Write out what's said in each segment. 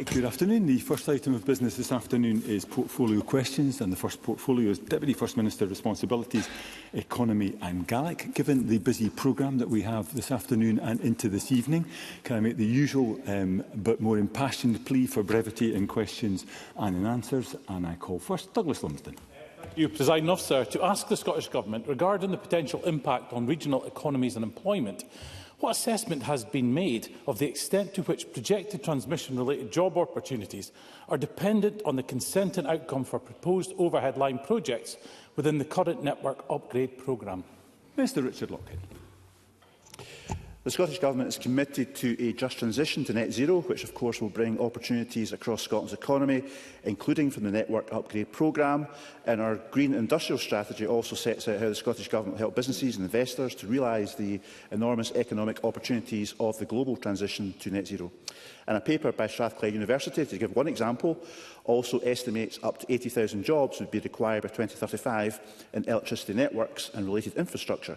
Good afternoon. The first item of business this afternoon is portfolio questions, and the first portfolio is Deputy First Minister Responsibilities, Economy and Gaelic. Given the busy programme that we have this afternoon and into this evening, can I make the usual but more impassioned plea for brevity in questions and in answers? And I call first Douglas Lumsden. Thank you, Presiding Officer. To ask the Scottish Government regarding the potential impact on regional economies and employment, what assessment has been made of the extent to which projected transmission-related job opportunities are dependent on the consent and outcome for proposed overhead line projects within the current network upgrade programme? Mr Richard Lockhead. The Scottish Government is committed to a just transition to net zero, which of course will bring opportunities across Scotland's economy, including from the Network Upgrade programme. And our Green Industrial Strategy also sets out how the Scottish Government will help businesses and investors to realise the enormous economic opportunities of the global transition to net zero. And a paper by Strathclyde University, to give one example, also estimates up to 80,000 jobs would be required by 2035 in electricity networks and related infrastructure.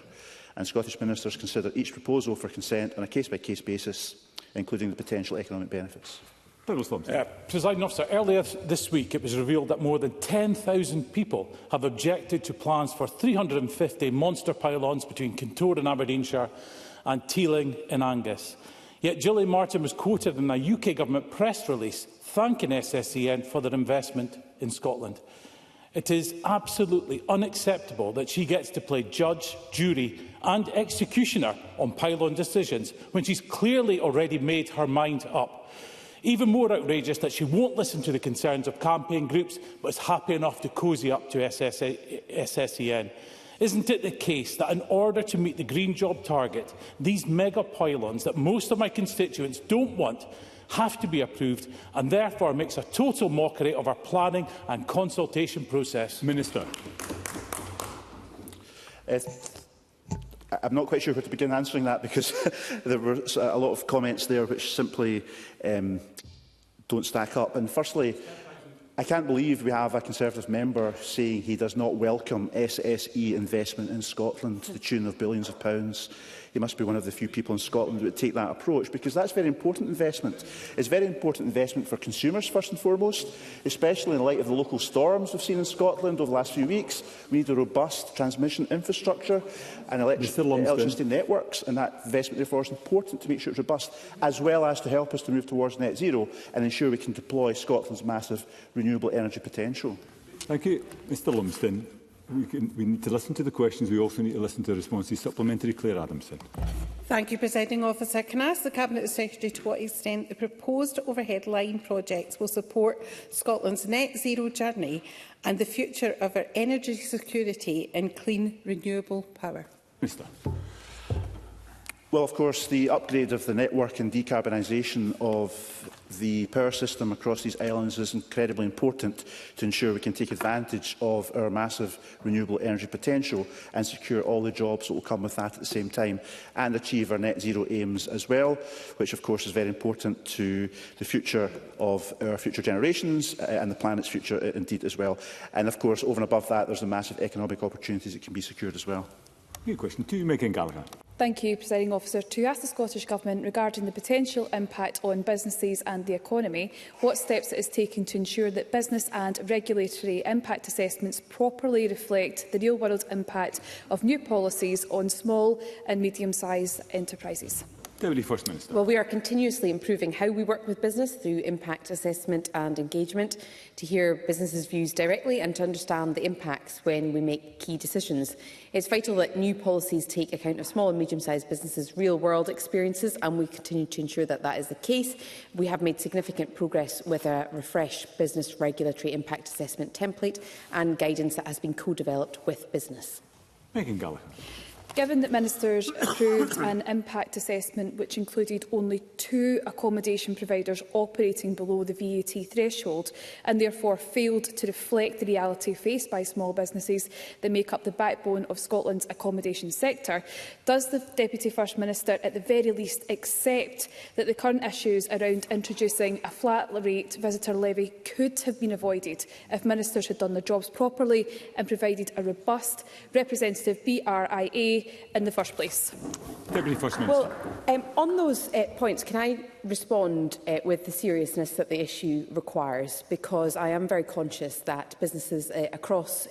And Scottish ministers consider each proposal for consent on a case-by-case basis, including the potential economic benefits. Presiding Officer, earlier this week it was revealed that more than 10,000 people have objected to plans for 350 monster pylons between Kintore in Aberdeenshire and Teeling in Angus. Yet Gillian Martin was quoted in a UK Government press release thanking SSEN for their investment in Scotland. It is absolutely unacceptable that she gets to play judge, jury and executioner on pylon decisions when she's clearly already made her mind up. Even more outrageous that she won't listen to the concerns of campaign groups but is happy enough to cosy up to SSEN. Isn't it the case that in order to meet the green job target, these mega pylons that most of my constituents don't want have to be approved and therefore makes a total mockery of our planning and consultation process? Minister. I'm not quite sure where to begin answering that, because there were a lot of comments there which simply don't stack up. And firstly, I can't believe we have a Conservative member saying he does not welcome SSE investment in Scotland to the tune of billions of pounds. He must be one of the few people in Scotland who would take that approach, because that's very important investment. It's very important investment for consumers, first and foremost, especially in light of the local storms we've seen in Scotland over the last few weeks. We need a robust transmission infrastructure and electricity networks, and that investment, therefore, is important to make sure it's robust, as well as to help us to move towards net zero and ensure we can deploy Scotland's massive renewable energy potential. Thank you. Mr Lumsden. We need to listen to the questions. We also need to listen to the responses. Supplementary, Claire Adamson. Thank you, Presiding Officer. Can I ask the Cabinet Secretary to what extent the proposed overhead line projects will support Scotland's net zero journey and the future of our energy security and clean renewable power? Minister. Well, of course, the upgrade of the network and decarbonisation of the power system across these islands is incredibly important to ensure we can take advantage of our massive renewable energy potential and secure all the jobs that will come with that at the same time, and achieve our net zero aims as well, which of course is very important to the future of our future generations and the planet's future indeed as well. And of course, over and above that, there's the massive economic opportunities that can be secured as well. Good question. To Megan Gallagher. Thank you, Presiding Officer. To ask the Scottish Government regarding the potential impact on businesses and the economy, what steps it is taking to ensure that business and regulatory impact assessments properly reflect the real-world impact of new policies on small and medium-sized enterprises? Deputy First Minister. Well, we are continuously improving how we work with business through impact assessment and engagement, to hear businesses' views directly and to understand the impacts when we make key decisions. It's vital that new policies take account of small and medium-sized businesses' real-world experiences, and we continue to ensure that that is the case. We have made significant progress with a refreshed business regulatory impact assessment template and guidance that has been co-developed with business. Megan Gallagher. Given that ministers approved an impact assessment which included only 2 accommodation providers operating below the VAT threshold and therefore failed to reflect the reality faced by small businesses that make up the backbone of Scotland's accommodation sector, does the Deputy First Minister at the very least accept that the current issues around introducing a flat rate visitor levy could have been avoided if ministers had done their jobs properly and provided a robust, representative BRIA delay in the first place? Deputy First Minister. Well, on those points, can I respond with the seriousness that the issue requires? Because I am very conscious that businesses across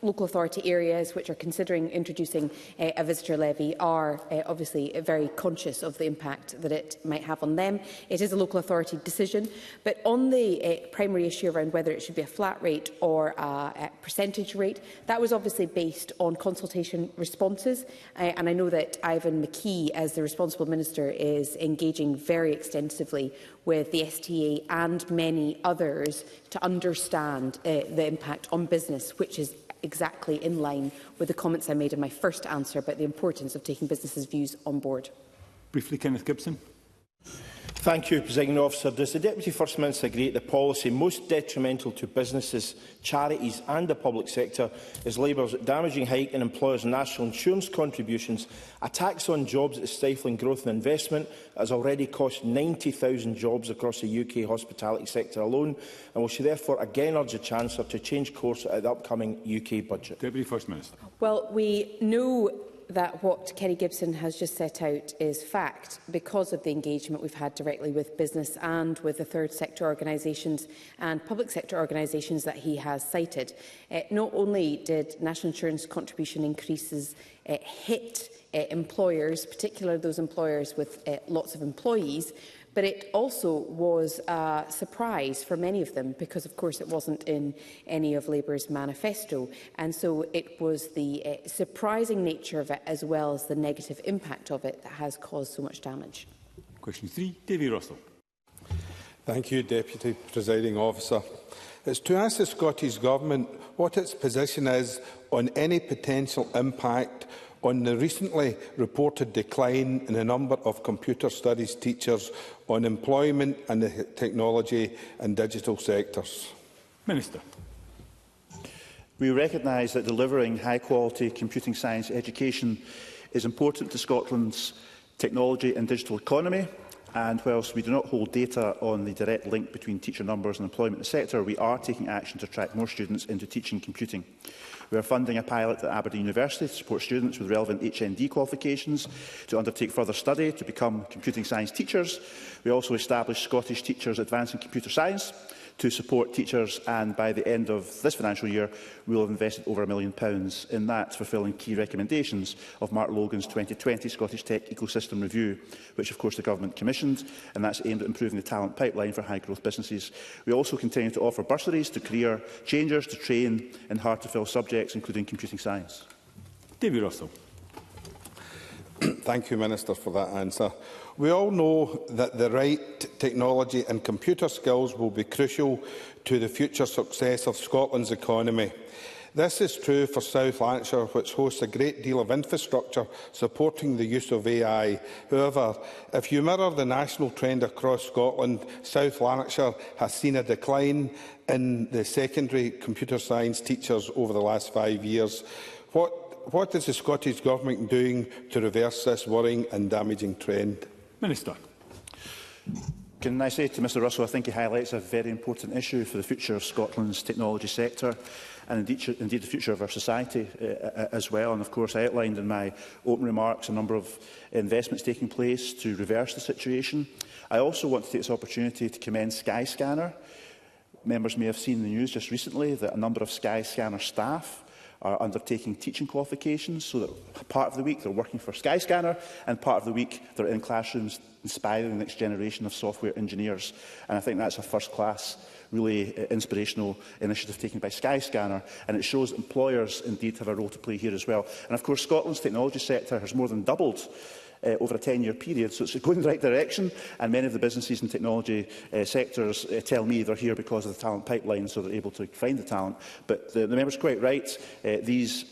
local authority areas which are considering introducing a visitor levy are obviously very conscious of the impact that it might have on them. It is a local authority decision, but on the primary issue around whether it should be a flat rate or a percentage rate, that was obviously based on consultation responses, and I know that Ivan McKee, as the responsible minister, is engaging very extensively with the STA and many others to understand the impact on business, which is exactly in line with the comments I made in my first answer about the importance of taking businesses' views on board. Briefly, Kenneth Gibson. Thank you, Presiding Officer. Does the Deputy First Minister agree that the policy most detrimental to businesses, charities and the public sector is Labour's damaging hike in employers' national insurance contributions, a tax on jobs that is stifling growth and investment, that has already cost 90,000 jobs across the UK hospitality sector alone, and will she therefore again urge the Chancellor to change course at the upcoming UK budget? Deputy First Minister. Well, we know that what Kenny Gibson has just set out is fact because of the engagement we've had directly with business and with the third sector organisations and public sector organisations that he has cited. Not only did national insurance contribution increases hit employers, particularly those employers with lots of employees, but it also was a surprise for many of them because, of course, it wasn't in any of Labour's manifesto. And so it was the surprising nature of it as well as the negative impact of it that has caused so much damage. Question 3, Davy Russell. Thank you, Deputy Presiding Officer. It's to ask the Scottish Government what its position is on any potential impact on the recently reported decline in the number of computer studies teachers on employment and the technology and digital sectors. Minister. We recognise that delivering high-quality computing science education is important to Scotland's technology and digital economy, and whilst we do not hold data on the direct link between teacher numbers and employment in the sector, we are taking action to attract more students into teaching computing. We are funding a pilot at Aberdeen University to support students with relevant HND qualifications to undertake further study to become computing science teachers. We also established Scottish Teachers Advancing Computer Science to support teachers, and by the end of this financial year we will have invested over £1 million in that, fulfilling key recommendations of Mark Logan's 2020 Scottish Tech Ecosystem Review, which of course the Government commissioned, and that's aimed at improving the talent pipeline for high-growth businesses. We also continue to offer bursaries to career changers to train in hard-to-fill subjects, including computing science. Davy Russell. Thank you, Minister, for that answer. We all know that the right technology and computer skills will be crucial to the future success of Scotland's economy. This is true for South Lanarkshire, which hosts a great deal of infrastructure supporting the use of AI. However, if you mirror the national trend across Scotland, South Lanarkshire has seen a decline in the secondary computer science teachers over the last 5 years. What is the Scottish Government doing to reverse this worrying and damaging trend? Minister. Can I say to Mr Russell, I think he highlights a very important issue for the future of Scotland's technology sector and indeed the future of our society as well. And of course I outlined in my opening remarks a number of investments taking place to reverse the situation. I also want to take this opportunity to commend Skyscanner. Members may have seen in the news just recently that a number of Skyscanner staff are undertaking teaching qualifications, so that part of the week they're working for Skyscanner and part of the week they're in classrooms inspiring the next generation of software engineers. And I think that's a first-class, really inspirational initiative taken by Skyscanner, and it shows that employers indeed have a role to play here as well. And of course Scotland's technology sector has more than doubled over a 10-year period, so it's going in the right direction, and many of the businesses and technology sectors tell me they're here because of the talent pipeline, so they're able to find the talent. But the member's quite right, these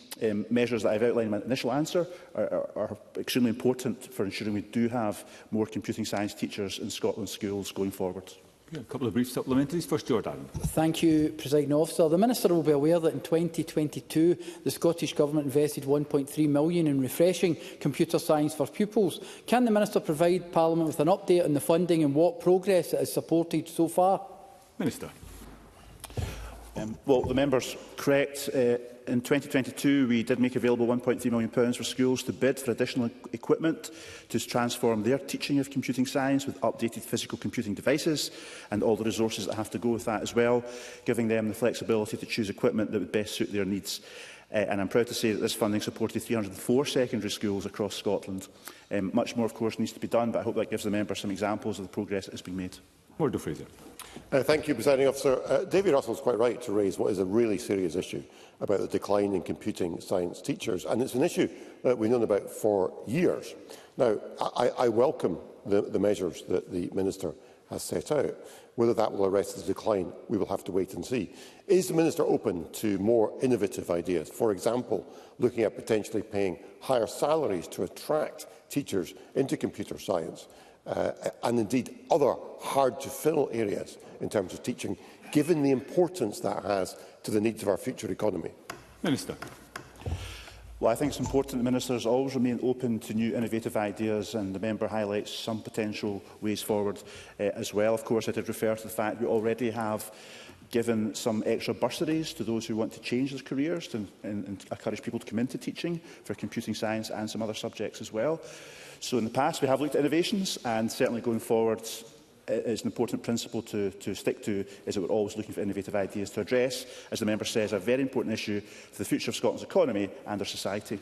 measures that I've outlined in my initial answer are extremely important for ensuring we do have more computing science teachers in Scotland's schools going forward. A couple of brief supplementaries. First, Jordan. Thank you, Presiding Officer. The Minister will be aware that in 2022 the Scottish Government invested £1.3 million in refreshing computer science for pupils. Can the Minister provide Parliament with an update on the funding and what progress it has supported so far? Minister. Well, the member's correct. In 2022, we did make available £1.3 million for schools to bid for additional equipment to transform their teaching of computing science with updated physical computing devices and all the resources that have to go with that as well, giving them the flexibility to choose equipment that would best suit their needs. And I'm proud to say that this funding supported 304 secondary schools across Scotland. Much more, of course, needs to be done, but I hope that gives the member some examples of the progress that has been made. Murdo Fraser. Thank you, Presiding Officer. David Russell is quite right to raise what is a really serious issue about the decline in computing science teachers, and it's an issue that we've known about for years. Now, I welcome the measures that the Minister has set out. Whether that will arrest the decline, we will have to wait and see. Is the Minister open to more innovative ideas? For example, looking at potentially paying higher salaries to attract teachers into computer science, and indeed other hard-to-fill areas in terms of teaching, given the importance that has to the needs of our future economy? Minister. Well, I think it's important that ministers always remain open to new innovative ideas, and the member highlights some potential ways forward as well. Of course, I did refer to the fact we already have given some extra bursaries to those who want to change their careers and encourage people to come into teaching for computing science and some other subjects as well. So in the past, we have looked at innovations, and certainly going forward, it's an important principle to stick to, is that we're always looking for innovative ideas to address, as the member says, a very important issue for the future of Scotland's economy and our society.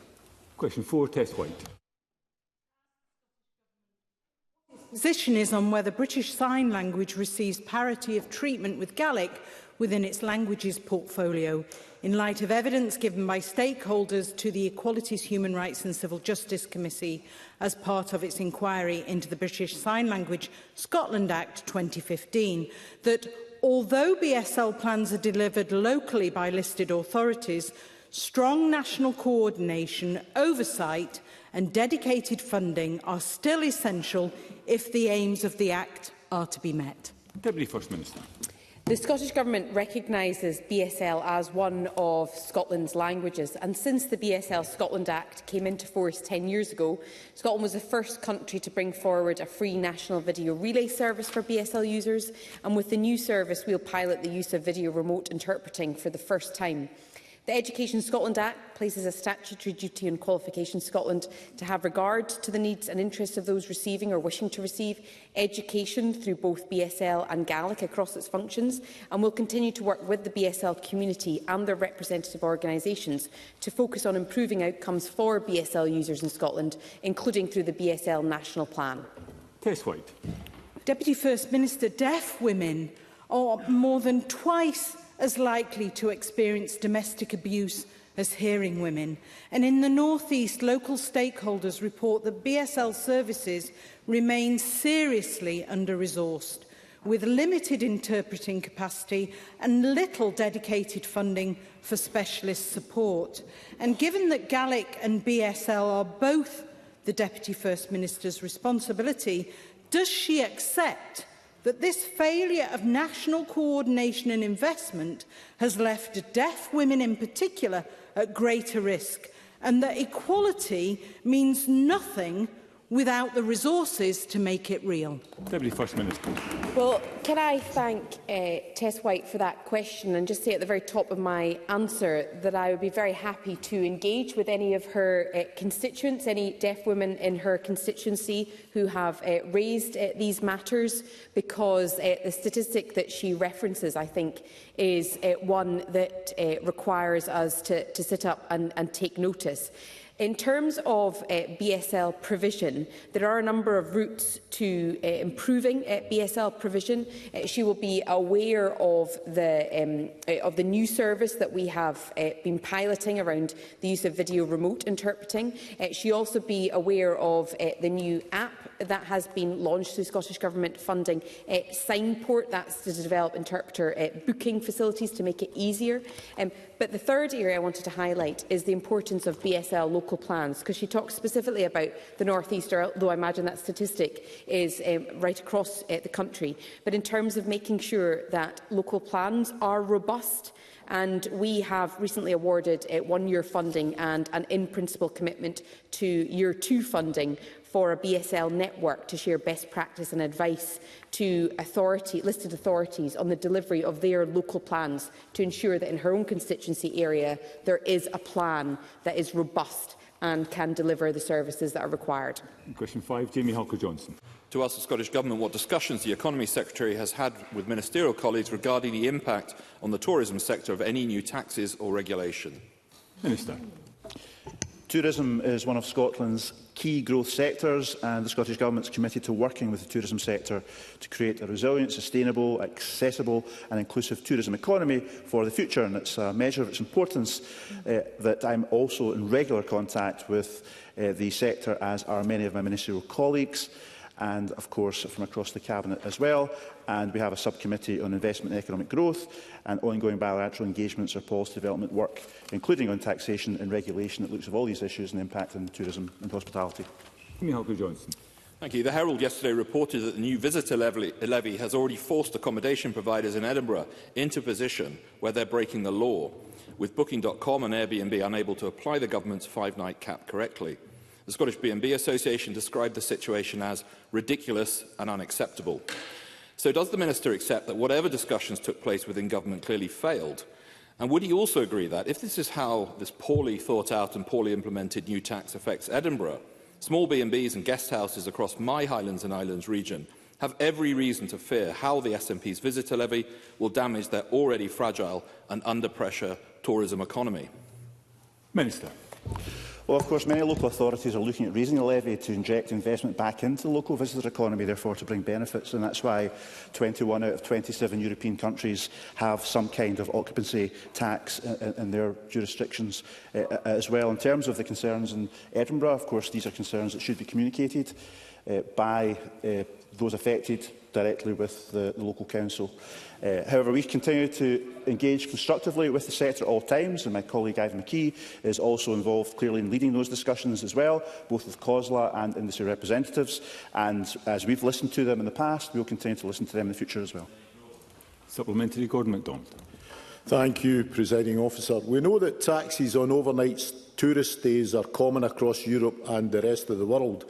Question 4, Tess White. Position is on whether British Sign Language receives parity of treatment with Gaelic within its languages portfolio, in light of evidence given by stakeholders to the Equalities, Human Rights and Civil Justice Committee as part of its inquiry into the British Sign Language Scotland Act 2015, that although BSL plans are delivered locally by listed authorities, strong national coordination, oversight and dedicated funding are still essential if the aims of the Act are to be met. Deputy First Minister. The Scottish Government recognises BSL as one of Scotland's languages, and since the BSL Scotland Act came into force 10 years ago, Scotland was the first country to bring forward a free national video relay service for BSL users, and with the new service we'll pilot the use of video remote interpreting for the first time. The Education Scotland Act places a statutory duty on Qualifications Scotland to have regard to the needs and interests of those receiving or wishing to receive education through both BSL and Gaelic across its functions, and will continue to work with the BSL community and their representative organisations to focus on improving outcomes for BSL users in Scotland, including through the BSL National Plan. Tess White. Deputy First Minister, deaf women are more than twice as likely to experience domestic abuse as hearing women. And in the North East, local stakeholders report that BSL services remain seriously under-resourced, with limited interpreting capacity and little dedicated funding for specialist support. And given that Gaelic and BSL are both the Deputy First Minister's responsibility, does she accept that this failure of national coordination and investment has left deaf women in particular at greater risk, and that equality means nothing without the resources to make it real? Deputy First Minister. Well, can I thank Tess White for that question, and just say at the very top of my answer that I would be very happy to engage with any of her constituents, any deaf women in her constituency who have raised these matters, because the statistic that she references, I think, is one that requires us to sit up and take notice. In terms of BSL provision, there are a number of routes to improving BSL provision. She will be aware of the new service that we have been piloting around the use of video remote interpreting. She'll also be aware of the new app that has been launched through Scottish Government funding, Signport, that's to develop interpreter booking facilities to make it easier. But the third area I wanted to highlight is the importance of BSL local plans, because she talks specifically about the North East, although I imagine that statistic is right across the country. But in terms of making sure that local plans are robust And we have recently awarded 1-year funding and an in-principle commitment to Year 2 funding for a BSL network to share best practice and advice to listed authorities on the delivery of their local plans to ensure that in her own constituency area there is a plan that is robust and can deliver the services that are required. Question 5, Jamie Halker-Johnson. To ask the Scottish Government what discussions the Economy Secretary has had with ministerial colleagues regarding the impact on the tourism sector of any new taxes or regulation. Minister. Tourism is one of Scotland's key growth sectors, and the Scottish Government is committed to working with the tourism sector to create a resilient, sustainable, accessible and inclusive tourism economy for the future. And it's a measure of its importance that I'm also in regular contact with the sector, as are many of my ministerial colleagues, and of course from across the Cabinet as well. And we have a subcommittee on investment and economic growth and ongoing bilateral engagements or policy development work, including on taxation and regulation that looks at all these issues and impact on tourism and hospitality. Jamie Halker-Johnson. Thank you. The Herald yesterday reported that the new visitor levy has already forced accommodation providers in Edinburgh into a position where they're breaking the law, with Booking.com and Airbnb unable to apply the government's 5-night cap correctly. The Scottish B&B Association described the situation as ridiculous and unacceptable. So does the Minister accept that whatever discussions took place within government clearly failed? And would he also agree that if this is how this poorly thought out and poorly implemented new tax affects Edinburgh, small B&Bs and guest houses across my Highlands and Islands region have every reason to fear how the SNP's visitor levy will damage their already fragile and under pressure tourism economy? Minister. Well, of course, many local authorities are looking at raising the levy to inject investment back into the local visitor economy, therefore to bring benefits, and that's why 21 out of 27 European countries have some kind of occupancy tax in their jurisdictions as well. In terms of the concerns in Edinburgh, of course, these are concerns that should be communicated by those affected directly with the local council. However, we continue to engage constructively with the sector at all times, and my colleague Ivan McKee is also involved clearly in leading those discussions as well, both with COSLA and industry representatives. And as we've listened to them in the past, we will continue to listen to them in the future as well. Supplementary, Gordon MacDonald. Thank you, Presiding Officer. We know that taxes on overnight tourist stays are common across Europe and the rest of the world.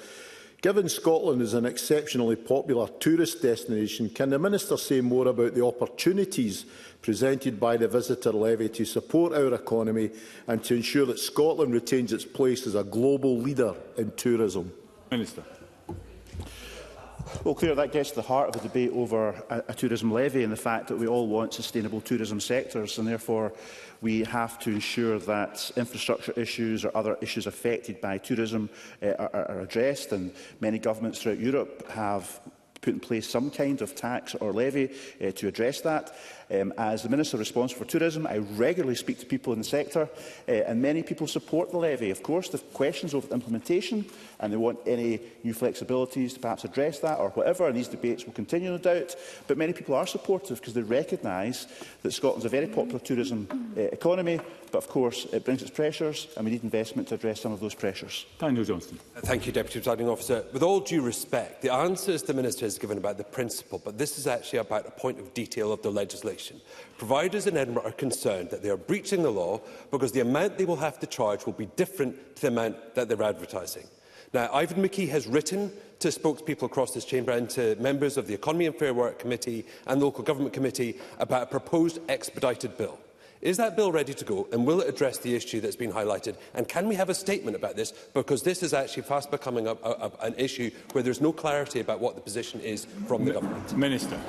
Given Scotland is an exceptionally popular tourist destination, can the Minister say more about the opportunities presented by the visitor levy to support our economy and to ensure that Scotland retains its place as a global leader in tourism? Minister. Well, clearly that gets to the heart of the debate over a tourism levy and the fact that we all want sustainable tourism sectors, and therefore we have to ensure that infrastructure issues or other issues affected by tourism are addressed, and many governments throughout Europe have put in place some kind of tax or levy to address that. As the Minister responsible for tourism, I regularly speak to people in the sector, and many people support the levy. Of course, the questions over implementation, and they want any new flexibilities to perhaps address that or whatever, and these debates will continue, no doubt. But many people are supportive because they recognise that Scotland's a very popular tourism economy, but of course it brings its pressures, and we need investment to address some of those pressures. Daniel Johnston. Thank you, Deputy Presiding Officer. With all due respect, the answers the Minister has given about the principle, but this is actually about a point of detail of the legislation. Providers in Edinburgh are concerned that they are breaching the law because the amount they will have to charge will be different to the amount that they're advertising. Now, Ivan McKee has written to spokespeople across this chamber and to members of the Economy and Fair Work Committee and the Local Government Committee about a proposed expedited bill. Is that bill ready to go, and will it address the issue that's been highlighted? And can we have a statement about this? Because this is actually fast becoming an issue where there's no clarity about what the position is from the government. Minister.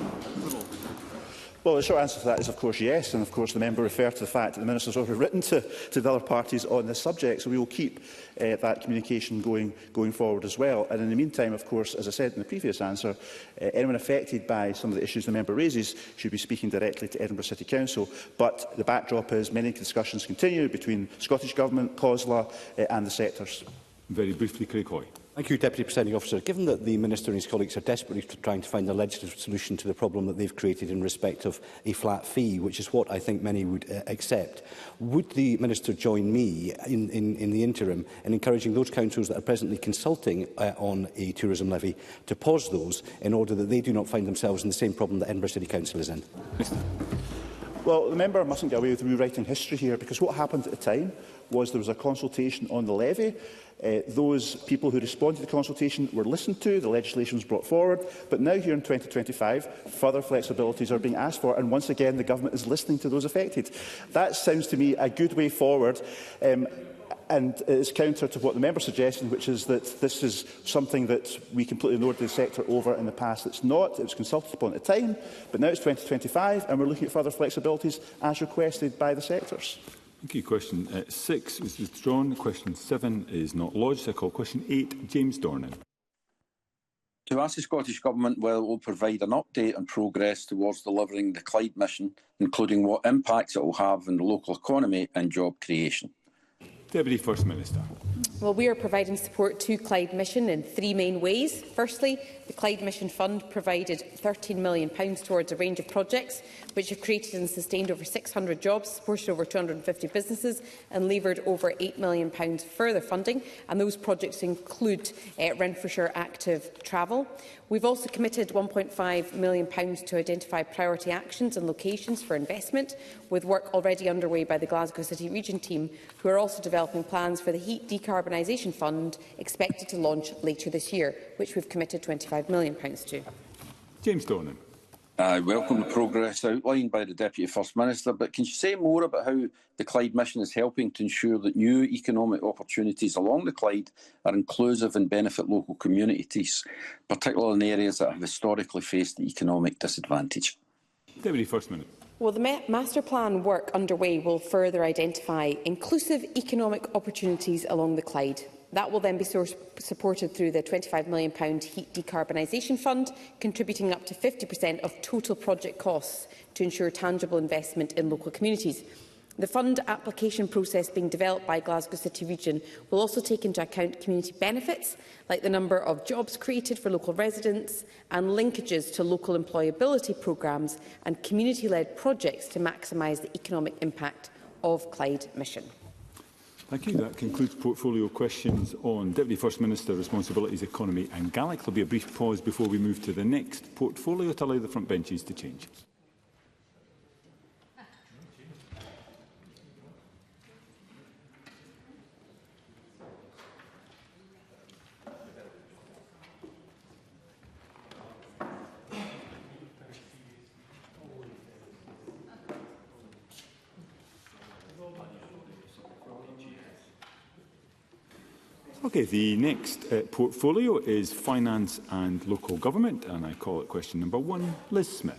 Well, the short answer to that is, of course, yes. And, of course, the member referred to the fact that the Minister has already written to the other parties on this subject. So we will keep that communication going forward as well. And in the meantime, of course, as I said in the previous answer, anyone affected by some of the issues the member raises should be speaking directly to Edinburgh City Council. But the backdrop is many discussions continue between Scottish Government, COSLA and the sectors. Very briefly, Craig Hoy. Thank you, Deputy Presiding Officer. Given that the Minister and his colleagues are desperately trying to find a legislative solution to the problem that they've created in respect of a flat fee, which is what I think many would accept, would the Minister join me in the interim in encouraging those councils that are presently consulting on a tourism levy to pause those in order that they do not find themselves in the same problem that Edinburgh City Council is in? Well, the member mustn't get away with rewriting history here, because what happened at the time was there was a consultation on the levy. Those people who responded to the consultation were listened to, the legislation was brought forward, but now here in 2025, further flexibilities are being asked for, and once again the government is listening to those affected. That sounds to me a good way forward. And it is counter to what the member suggested, which is that this is something that we completely ignored the sector over in the past. It's not. It was consulted upon at the time, but now it's 2025 and we're looking at further flexibilities as requested by the sectors. Thank you. Question 6 was withdrawn. Question 7 is not lodged. I call question 8, James Dornan. To ask the Scottish Government whether it will provide an update on progress towards delivering the Clyde mission, including what impacts it will have on the local economy and job creation. Deputy First Minister. Well, we are providing support to Clyde Mission in 3 main ways. Firstly, the Clyde Mission Fund provided £13 million towards a range of projects which have created and sustained over 600 jobs, supported over 250 businesses and levered over £8 million further funding. And those projects include Renfrewshire Active Travel. We've also committed £1.5 million to identify priority actions and locations for investment, with work already underway by the Glasgow City Region team, who are also developing plans for the Heat Decarbonisation Fund, expected to launch later this year, which we've committed £25 million to. James Dornan. I welcome the progress outlined by the Deputy First Minister, but can you say more about how the Clyde Mission is helping to ensure that new economic opportunities along the Clyde are inclusive and benefit local communities, particularly in areas that have historically faced economic disadvantage? Deputy First Minister. Well, the master plan work underway will further identify inclusive economic opportunities along the Clyde. That will then be supported through the £25 million Heat Decarbonisation Fund, contributing up to 50% of total project costs to ensure tangible investment in local communities. The fund application process being developed by Glasgow City Region will also take into account community benefits, like the number of jobs created for local residents and linkages to local employability programmes and community-led projects to maximise the economic impact of Clyde Mission. Thank you. That concludes portfolio questions on Deputy First Minister, Responsibilities, Economy and Gaelic. There will be a brief pause before we move to the next portfolio to allow the front benches to change. Okay, the next portfolio is Finance and Local Government, and I call it question number 1, Liz Smith.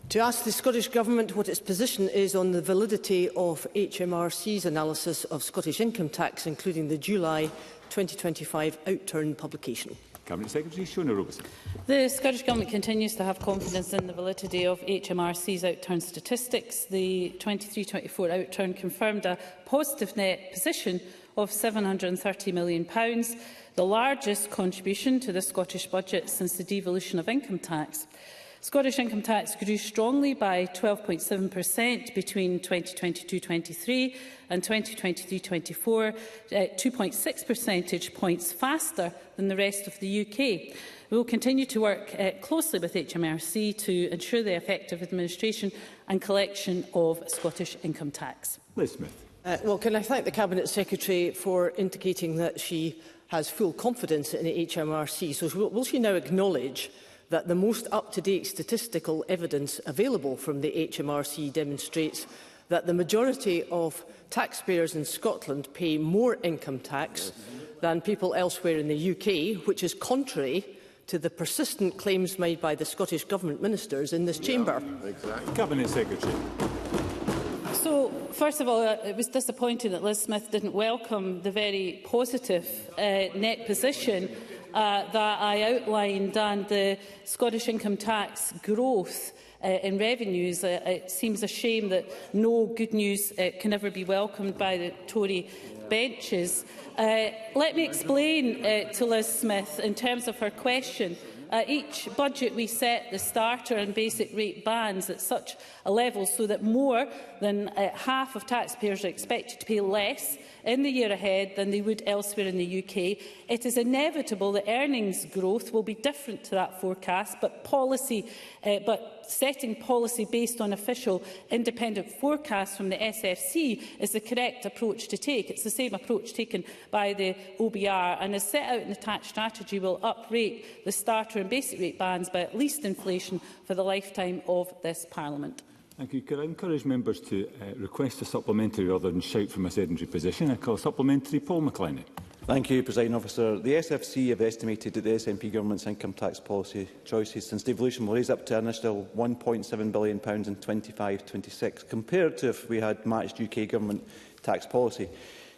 To ask the Scottish Government what its position is on the validity of HMRC's analysis of Scottish income tax, including the July 2025 outturn publication. Cabinet Secretary Shona Robertson. The Scottish Government continues to have confidence in the validity of HMRC's outturn statistics. The 23-24 outturn confirmed a positive net position of £730 million, the largest contribution to the Scottish budget since the devolution of income tax. Scottish income tax grew strongly by 12.7% between 2022-23 and 2023-24, 2.6 percentage points faster than the rest of the UK. We will continue to work closely with HMRC to ensure the effective administration and collection of Scottish income tax. Liz Smith. Well, can I thank the Cabinet Secretary for indicating that she has full confidence in the HMRC. So will she now acknowledge that the most up-to-date statistical evidence available from the HMRC demonstrates that the majority of taxpayers in Scotland pay more income tax than people elsewhere in the UK, which is contrary to the persistent claims made by the Scottish Government ministers in this chamber? Exactly. Cabinet Secretary. So, first of all, it was disappointing that Liz Smith didn't welcome the very positive net position that I outlined and the Scottish income tax growth in revenues. It seems a shame that no good news can ever be welcomed by the Tory benches. Let me explain to Liz Smith in terms of her question. Each budget we set the starter and basic rate bands at such a level so that more than half of taxpayers are expected to pay less in the year ahead than they would elsewhere in the UK. It is inevitable that earnings growth will be different to that forecast, but but setting policy based on official independent forecasts from the SFC is the correct approach to take. It's the same approach taken by the OBR, and as set out in the tax strategy will uprate the starter and basic rate bands by at least inflation for the lifetime of this Parliament. Thank you. Could I encourage members to request a supplementary rather than shout from a sedentary position? I call supplementary Paul McLennan. Thank you, Presiding Officer. The SFC have estimated that the SNP Government's income tax policy choices since devolution will raise up to an initial £1.7 billion in 25-26, compared to if we had matched UK Government tax policy.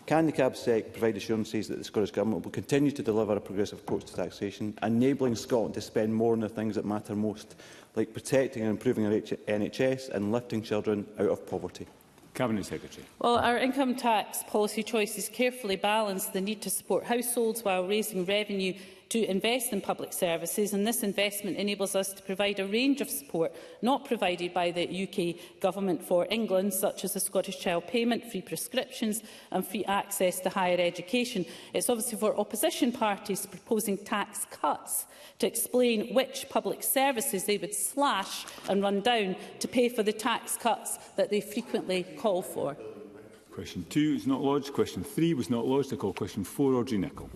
Can the CABSEC provide assurances that the Scottish Government will continue to deliver a progressive approach to taxation, enabling Scotland to spend more on the things that matter most, like protecting and improving our NHS and lifting children out of poverty? Cabinet Secretary. Well, our income tax policy choices carefully balance the need to support households while raising revenue to invest in public services, and this investment enables us to provide a range of support not provided by the UK Government for England, such as the Scottish Child Payment, free prescriptions and free access to higher education. It's obviously for opposition parties proposing tax cuts to explain which public services they would slash and run down to pay for the tax cuts that they frequently call for. Question 2 is not lodged. Question 3 was not lodged. I call question 4, Audrey Nicholl.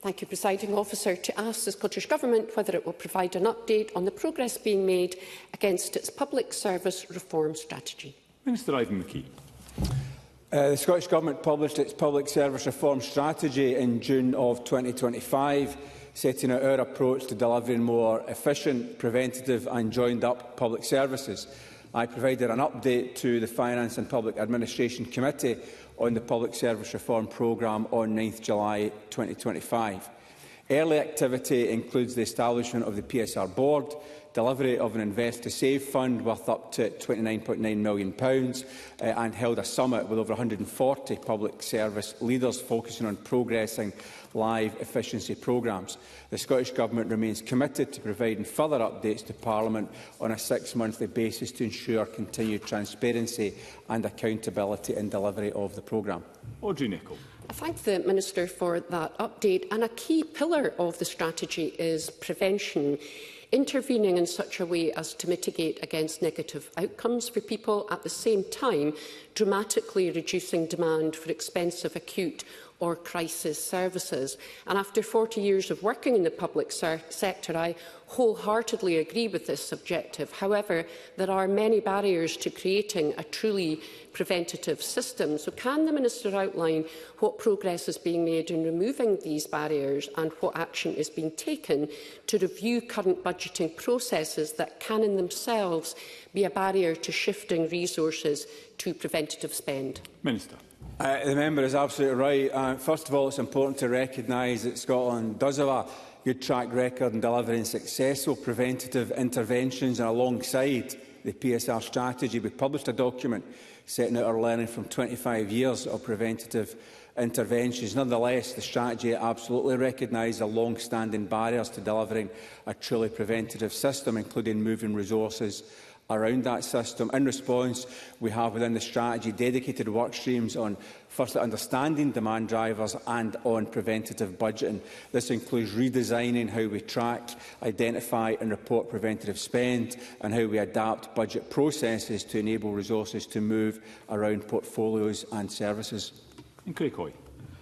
Thank you, Presiding Officer. To ask the Scottish Government whether it will provide an update on the progress being made against its public service reform strategy. Minister Ivan McKee. The Scottish Government published its public service reform strategy in June of 2025, setting out our approach to delivering more efficient, preventative and joined-up public services. I provided an update to the Finance and Public Administration Committee on the Public Service Reform Programme on 9 July 2025. Early activity includes the establishment of the PSR Board, delivery of an Invest to Save fund worth up to £29.9 million and held a summit with over 140 public service leaders focusing on progressing live efficiency programmes. The Scottish Government remains committed to providing further updates to Parliament on a 6-monthly basis to ensure continued transparency and accountability in delivery of the programme. Audrey Nicholl. I thank the Minister for that update. And a key pillar of the strategy is prevention, intervening in such a way as to mitigate against negative outcomes for people, at the same time dramatically reducing demand for expensive acute or crisis services. And after 40 years of working in the public sector, I wholeheartedly agree with this objective. However, there are many barriers to creating a truly preventative system. So can the Minister outline what progress is being made in removing these barriers and what action is being taken to review current budgeting processes that can in themselves be a barrier to shifting resources to preventative spend? Minister. The member is absolutely right. First of all, it's important to recognise that Scotland does have a good track record in delivering successful preventative interventions, and alongside the PSR strategy, we published a document setting out our learning from 25 years of preventative interventions. Nonetheless, the strategy absolutely recognised the long-standing barriers to delivering a truly preventative system, including moving resources around that system. In response, we have within the strategy dedicated work streams on, firstly, understanding demand drivers and on preventative budgeting. This includes redesigning how we track, identify and report preventative spend, and how we adapt budget processes to enable resources to move around portfolios and services. And Craig Hoy.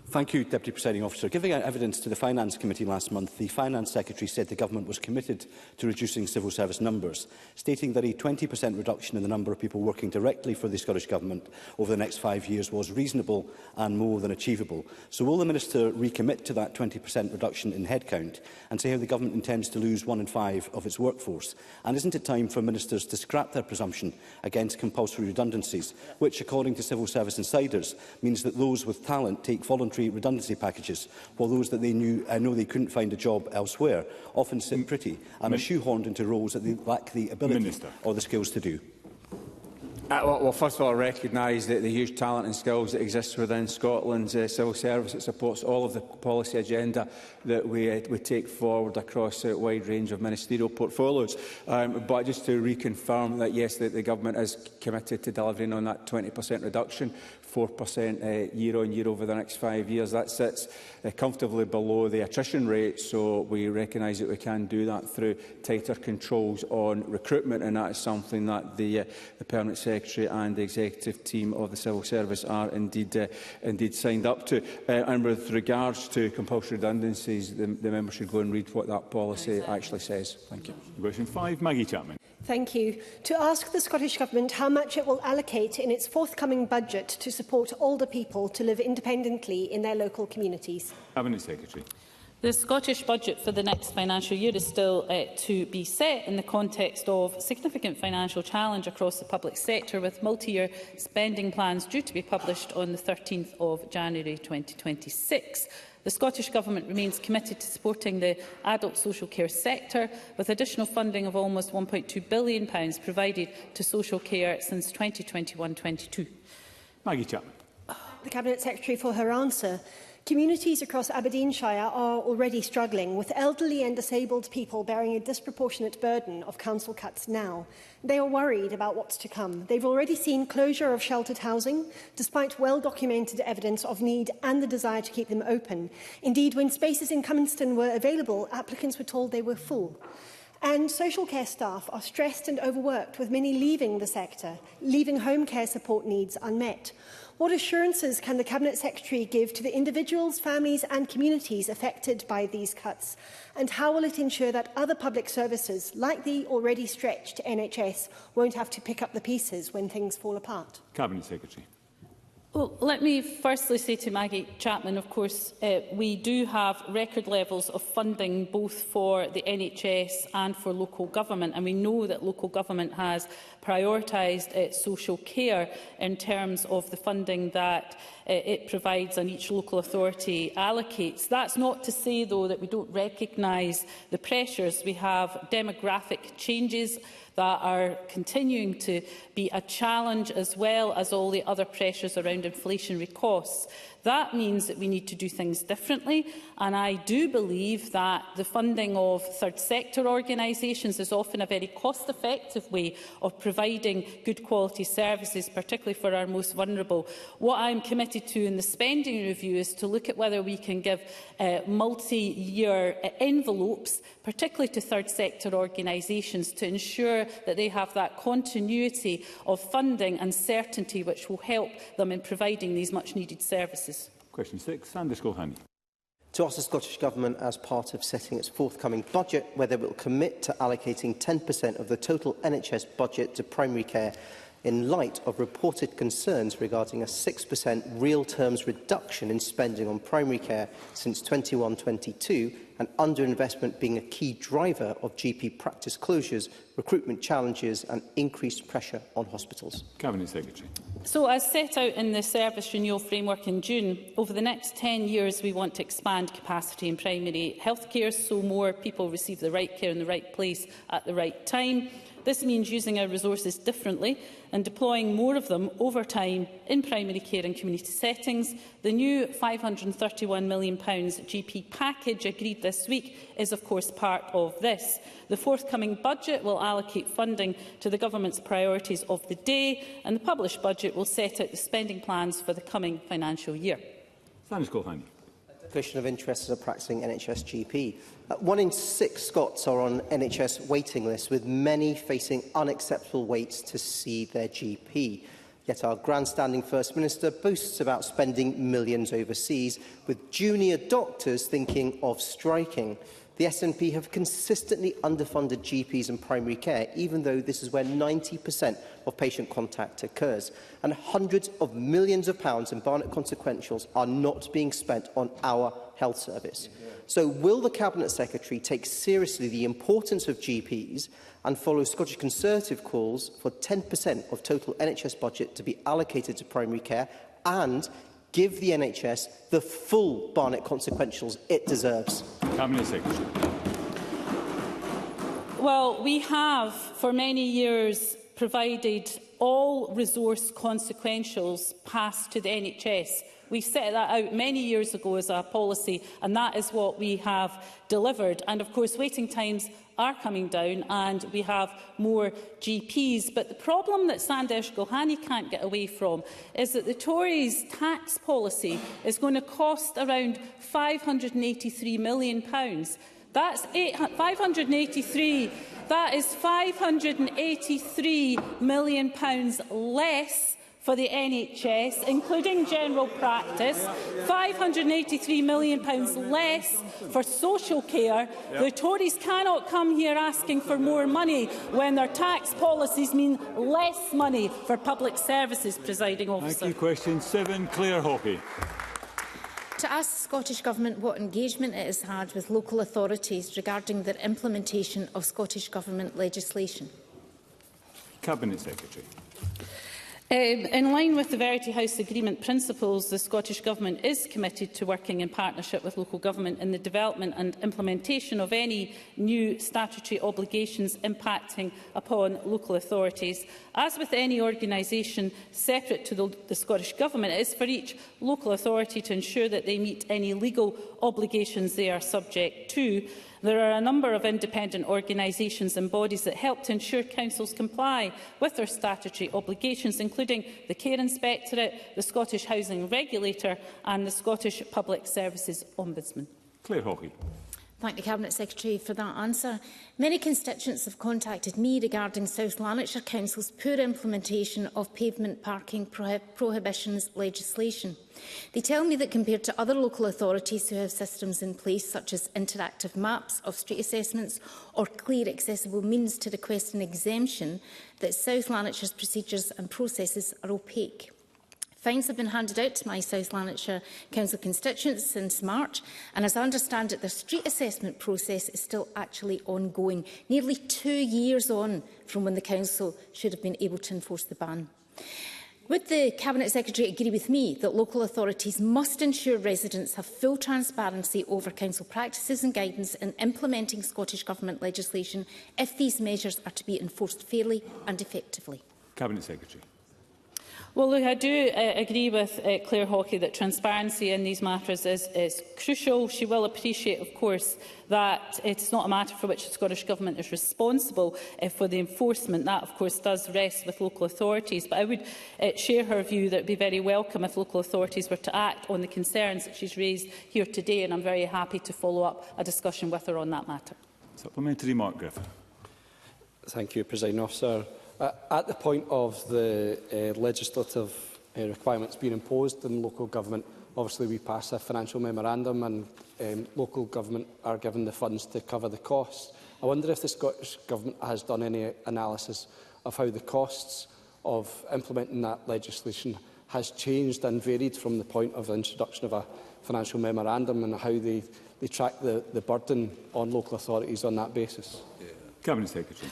Thank you, Deputy Presiding Officer. Giving out evidence to the Finance Committee last month, the Finance Secretary said the Government was committed to reducing civil service numbers, stating that a 20% reduction in the number of people working directly for the Scottish Government over the next 5 years was reasonable and more than achievable. So will the Minister recommit to that 20% reduction in headcount and say how the Government intends to lose 1 in 5 of its workforce? And isn't it time for Ministers to scrap their presumption against compulsory redundancies, which, according to civil service insiders, means that those with talent take voluntary redundancy packages, while those that they know they couldn't find a job elsewhere often sit pretty and are shoehorned into roles that they lack the ability or the skills to do? Well, first of all, I recognise the huge talent and skills that exist within Scotland's civil service. It supports all of the policy agenda that we take forward across a wide range of ministerial portfolios. But just to reconfirm that, yes, the Government is committed to delivering on that 20% reduction 4% year on year over the next 5 years. That sits comfortably below the attrition rate, so we recognise that we can do that through tighter controls on recruitment, and that is something that the Permanent Secretary and the executive team of the Civil Service are indeed signed up to. And with regards to compulsory redundancies, the member should go and read what that policy actually says. Thank you. Question 5, Maggie Chapman. Thank you. To ask the Scottish Government how much it will allocate in its forthcoming budget to support older people to live independently in their local communities. Cabinet Secretary. The Scottish budget for the next financial year is still to be set in the context of significant financial challenge across the public sector, with multi-year spending plans due to be published on the 13th of January 2026. The Scottish Government remains committed to supporting the adult social care sector, with additional funding of almost £1.2 billion provided to social care since 2021-22. Maggie Chapman. The Cabinet Secretary for her answer. Communities across Aberdeenshire are already struggling, with elderly and disabled people bearing a disproportionate burden of council cuts now. They are worried about what's to come. They've already seen closure of sheltered housing, despite well-documented evidence of need and the desire to keep them open. Indeed, when spaces in Cumminston were available, applicants were told they were full. And social care staff are stressed and overworked, with many leaving the sector, leaving home care support needs unmet. What assurances can the Cabinet Secretary give to the individuals, families and communities affected by these cuts? And how will it ensure that other public services, like the already stretched NHS, won't have to pick up the pieces when things fall apart? Cabinet Secretary. Well, let me firstly say to Maggie Chapman, of course, we do have record levels of funding both for the NHS and for local government, and we know that local government has prioritised social care in terms of the funding that it provides and each local authority allocates. That's not to say, though, that we don't recognise the pressures. We have demographic changes that are continuing to be a challenge, as well as all the other pressures around inflationary costs. That means that we need to do things differently, and I do believe that the funding of third sector organisations is often a very cost-effective way of providing good quality services, particularly for our most vulnerable. What I am committed to in the spending review is to look at whether we can give multi-year envelopes, particularly to third sector organisations, to ensure that they have that continuity of funding and certainty which will help them in providing these much-needed services. Question 6, Sanders Colhani. To ask the Scottish Government, as part of setting its forthcoming budget, whether it will commit to allocating 10% of the total NHS budget to primary care in light of reported concerns regarding a 6% real terms reduction in spending on primary care since 21-22 and underinvestment being a key driver of GP practice closures, recruitment challenges and increased pressure on hospitals. Cabinet Secretary. So, as set out in the Service Renewal Framework in June, over the next 10 years we want to expand capacity in primary healthcare so more people receive the right care in the right place at the right time. This means using our resources differently and deploying more of them over time in primary care and community settings. The new £531 million GP package agreed this week is, of course, part of this. The forthcoming budget will allocate funding to the Government's priorities of the day, and the published budget will set out the spending plans for the coming financial year. Sanders Colhani. Question of interest as a practising NHS GP. 1 in 6 Scots are on NHS waiting lists, with many facing unacceptable waits to see their GP. Yet our grandstanding First Minister boasts about spending millions overseas, with junior doctors thinking of striking. The SNP have consistently underfunded GPs and primary care, even though this is where 90% of patient contact occurs. And hundreds of millions of pounds in Barnett consequentials are not being spent on our health service. So will the Cabinet Secretary take seriously the importance of GPs and follow Scottish Conservative calls for 10% of total NHS budget to be allocated to primary care and give the NHS the full Barnett consequentials it deserves? Cabinet Secretary. Well, we have for many years provided all resource consequentials pass to the NHS. We set that out many years ago as a policy, and that is what we have delivered. And of course, waiting times are coming down and we have more GPs. But the problem that Sandesh Gohani can't get away from is that the Tories' tax policy is going to cost around £583 million. That's 583. That is £583 million less for the NHS, including general practice, £583 million less for social care. The Tories cannot come here asking for more money when their tax policies mean less money for public services, Presiding Officer. Thank you. Question 7, Claire Hawkey. To ask the Scottish Government what engagement it has had with local authorities regarding their implementation of Scottish Government legislation. Cabinet Secretary. In line with the Verity House Agreement principles, the Scottish Government is committed to working in partnership with local government in the development and implementation of any new statutory obligations impacting upon local authorities. As with any organisation separate to the Scottish Government, it is for each local authority to ensure that they meet any legal obligations they are subject to. There are a number of independent organisations and bodies that help to ensure councils comply with their statutory obligations, including the Care Inspectorate, the Scottish Housing Regulator and the Scottish Public Services Ombudsman. Claire Hawkey. Thank the Cabinet Secretary for that answer. Many constituents have contacted me regarding South Lanarkshire Council's poor implementation of pavement parking prohibitions legislation. They tell me that compared to other local authorities who have systems in place, such as interactive maps of street assessments or clear accessible means to request an exemption, that South Lanarkshire's procedures and processes are opaque. Fines have been handed out to my South Lanarkshire Council constituents since March, and as I understand it, the street assessment process is still actually ongoing, nearly 2 years on from when the Council should have been able to enforce the ban. Would the Cabinet Secretary agree with me that local authorities must ensure residents have full transparency over Council practices and guidance in implementing Scottish Government legislation if these measures are to be enforced fairly and effectively? Cabinet Secretary. Well, look, I do agree with Claire Hawkey that transparency in these matters is crucial. She will appreciate, of course, that it's not a matter for which the Scottish Government is responsible for the enforcement. That, of course, does rest with local authorities. But I would share her view that it would be very welcome if local authorities were to act on the concerns that she's raised here today, and I'm very happy to follow up a discussion with her on that matter. Supplementary, Mark Griffin. Thank you, Presiding Officer. At the point of the legislative requirements being imposed in local government, obviously we pass a financial memorandum and local government are given the funds to cover the costs. I wonder if the Scottish Government has done any analysis of how the costs of implementing that legislation has changed and varied from the point of the introduction of a financial memorandum, and how they track the burden on local authorities on that basis. Cabinet Secretary.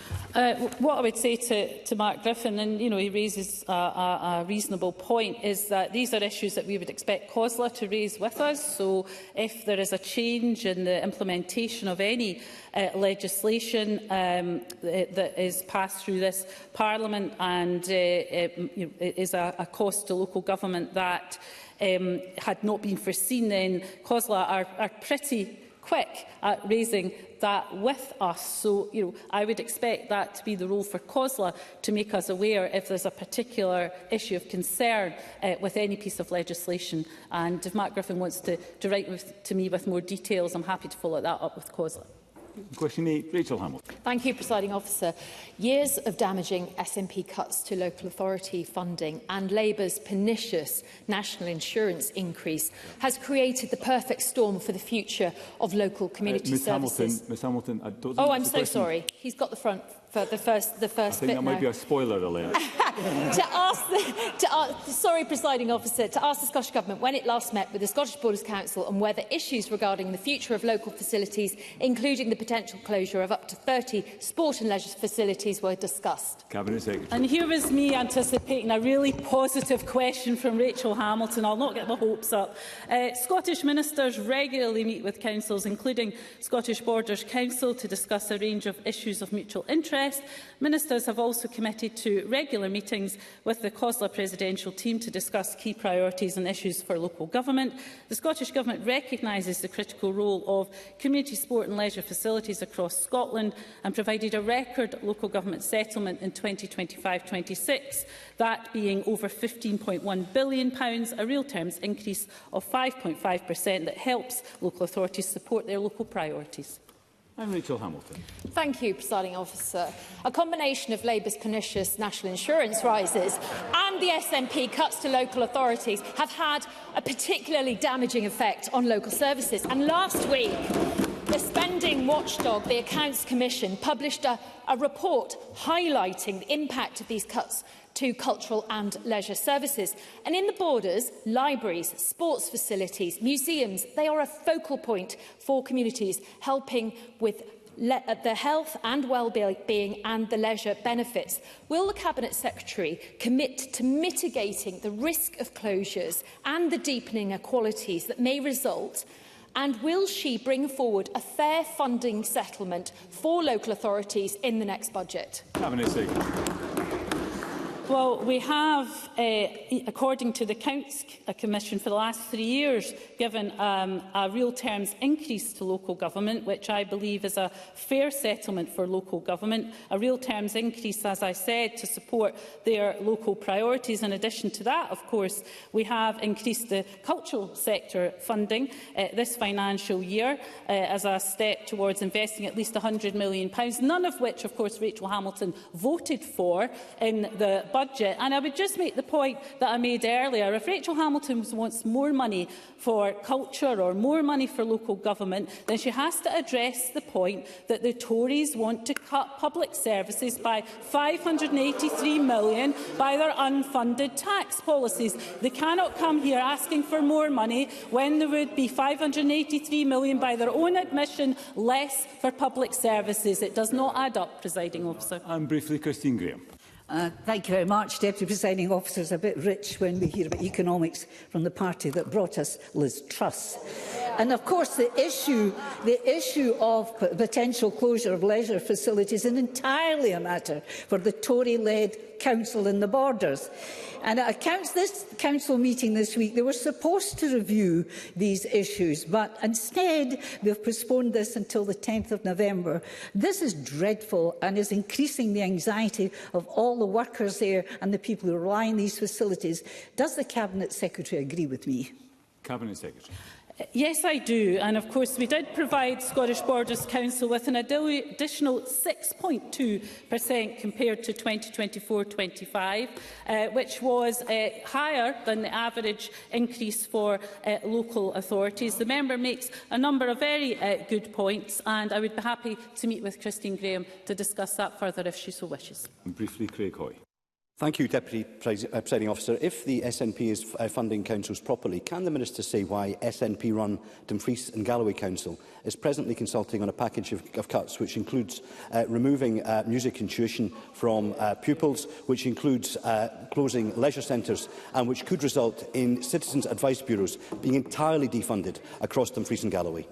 What I would say to Mark Griffin, and he raises a reasonable point, is that these are issues that we would expect COSLA to raise with us. So if there is a change in the implementation of any legislation that is passed through this Parliament and is a cost to local government that had not been foreseen, then COSLA are pretty quick at raising that with us. So, I would expect that to be the role for COSLA, to make us aware if there's a particular issue of concern with any piece of legislation. And if Mark Griffin wants to write to me with more details, I'm happy to follow that up with COSLA. Question 8, Rachel Hamilton. Thank you, Presiding Officer. Years of damaging SNP cuts to local authority funding and Labour's pernicious national insurance increase has created the perfect storm for the future of local community services. Ms Hamilton, I don't think I'm so sorry. He's got the front for the first I think that might be a spoiler alert. Sorry, Presiding Officer, to ask the Scottish Government when it last met with the Scottish Borders Council and whether issues regarding the future of local facilities, including the potential closure of up to 30 sport and leisure facilities, were discussed. Cabinet Secretary. And here was me anticipating a really positive question from Rachel Hamilton. I'll not get my hopes up. Scottish ministers regularly meet with councils, including Scottish Borders Council, to discuss a range of issues of mutual interest, interest. Ministers have also committed to regular meetings with the COSLA presidential team to discuss key priorities and issues for local government. The Scottish Government recognises the critical role of community sport and leisure facilities across Scotland and provided a record local government settlement in 2025-26, that being over £15.1 billion, a real terms increase of 5.5% that helps local authorities support their local priorities. I'm Rachel Hamilton. Thank you, Presiding Officer. A combination of Labour's pernicious national insurance rises and the SNP cuts to local authorities have had a particularly damaging effect on local services. And last week, the spending watchdog, the Accounts Commission, published a report highlighting the impact of these cuts to cultural and leisure services. And in the Borders, libraries, sports facilities, museums, they are a focal point for communities, helping with the health and well-being and the leisure benefits. Will the Cabinet Secretary commit to mitigating the risk of closures and the deepening inequalities that may result? And will she bring forward a fair funding settlement for local authorities in the next budget? Cabinet Secretary. Well, we have, according to the Accounts Commission, for the last 3 years, given a real terms increase to local government, which I believe is a fair settlement for local government. A real terms increase, as I said, to support their local priorities. In addition to that, of course, we have increased the cultural sector funding this financial year as a step towards investing at least £100 million, none of which, of course, Rachel Hamilton voted for in the budget. And I would just make the point that I made earlier. If Rachel Hamilton wants more money for culture or more money for local government, then she has to address the point that the Tories want to cut public services by £583 million by their unfunded tax policies. They cannot come here asking for more money when there would be £583 million, by their own admission, less for public services. It does not add up, Presiding Officer. And briefly, Christine Graham. Thank you very much, Deputy Presiding Officer. It's a bit rich when we hear about economics from the party that brought us Liz Truss. And of course, the issue of potential closure of leisure facilities is entirely a matter for the Tory-led Council in the Borders. And at this Council meeting this week, they were supposed to review these issues, but instead they've postponed this until the 10th of November. This is dreadful and is increasing the anxiety of all the workers there and the people who rely on these facilities. Does the Cabinet Secretary agree with me? Cabinet Secretary. Yes, I do. And of course, we did provide Scottish Borders Council with an additional 6.2% compared to 2024-25, which was higher than the average increase for local authorities. The member makes a number of very good points, and I would be happy to meet with Christine Graham to discuss that further if she so wishes. And briefly, Craig Hoy. Thank you, Deputy Presiding Officer. If the SNP is funding councils properly, can the Minister say why SNP-run Dumfries and Galloway Council is presently consulting on a package of cuts which includes removing music and tuition from pupils, which includes closing leisure centres, and which could result in citizens' advice bureaus being entirely defunded across Dumfries and Galloway?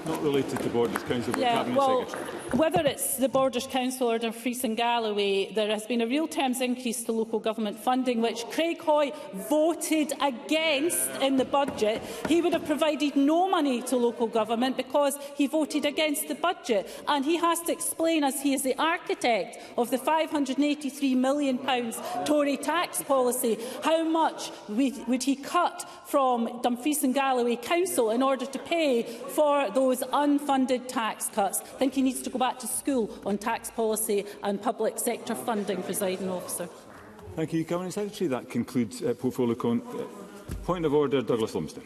Not related to Borders Council, but Cabinet Secretary. Whether it's the Borders Council or Dumfries and Galloway, there has been a real terms increase to local government funding, which Craig Hoy voted against in the budget. He would have provided no money to local government because he voted against the budget. And he has to explain, as he is the architect of the £583 million Tory tax policy, how much would he cut from Dumfries and Galloway Council in order to pay for those unfunded tax cuts. I think he needs to go back to school on tax policy and public sector funding, Presiding Officer. Thank you, Cabinet Secretary. That concludes portfolio point of order. Douglas Lumsden.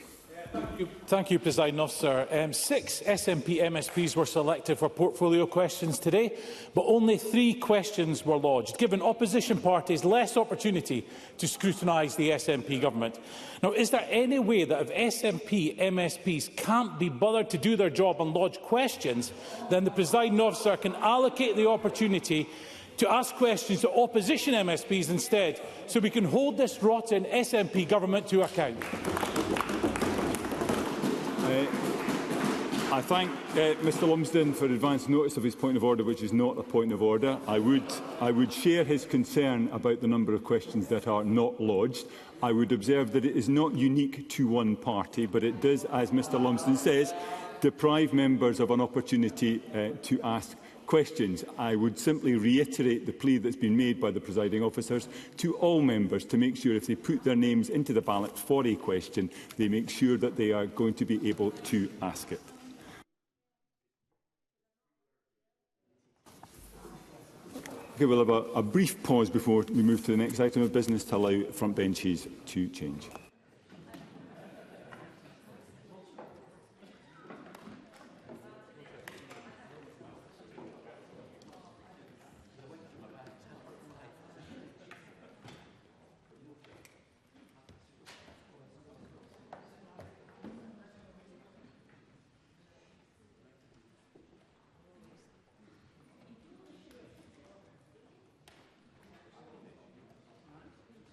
Thank you, Presiding Officer. 6 SNP MSPs were selected for portfolio questions today, but only 3 questions were lodged, giving opposition parties less opportunity to scrutinise the SNP government. Now, is there any way that if SNP MSPs can't be bothered to do their job and lodge questions, then the Presiding Officer can allocate the opportunity to ask questions to opposition MSPs instead, so we can hold this rotten SNP government to account? I thank Mr Lumsden for advance notice of his point of order, which is not a point of order. I would share his concern about the number of questions that are not lodged. I would observe that it is not unique to one party, but it does, as Mr Lumsden says, deprive members of an opportunity to ask questions. I would simply reiterate the plea that's been made by the presiding officers to all members to make sure if they put their names into the ballot for a question, they make sure that they are going to be able to ask it. Okay, we'll have a brief pause before we move to the next item of business to allow front benches to change.